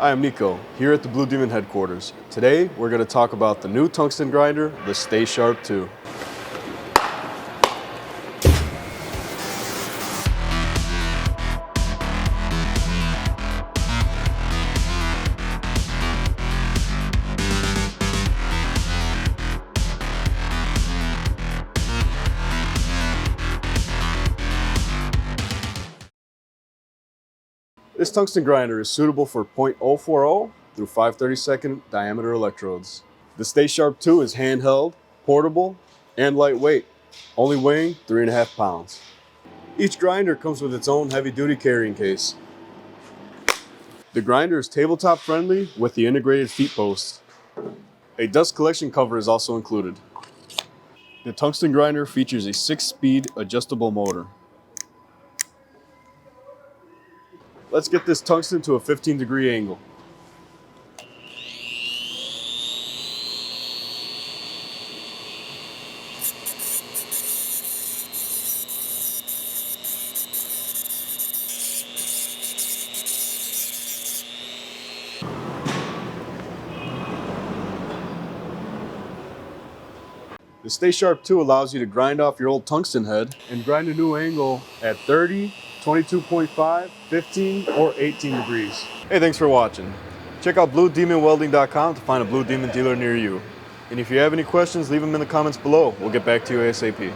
Hi, I'm Nico, here at the Blue Demon headquarters. Today, we're going to talk about the new tungsten grinder, the STAYSHARP-II. This tungsten grinder is suitable for 0.040 through 5/32 diameter electrodes. The STAYSHARP-II is handheld, portable, and lightweight, only weighing 3.5 pounds. Each grinder comes with its own heavy-duty carrying case. The grinder is tabletop friendly with the integrated feet post. A dust collection cover is also included. The tungsten grinder features a 6-speed adjustable motor. Let's get this tungsten to a 15-degree angle. The STAYSHARP-II allows you to grind off your old tungsten head and grind a new angle at 30, 22.5, 15, or 18 degrees. Hey, thanks for watching. Check out BlueDemonWelding.com to find a Blue Demon dealer near you. And if you have any questions, leave them in the comments below. We'll get back to you ASAP.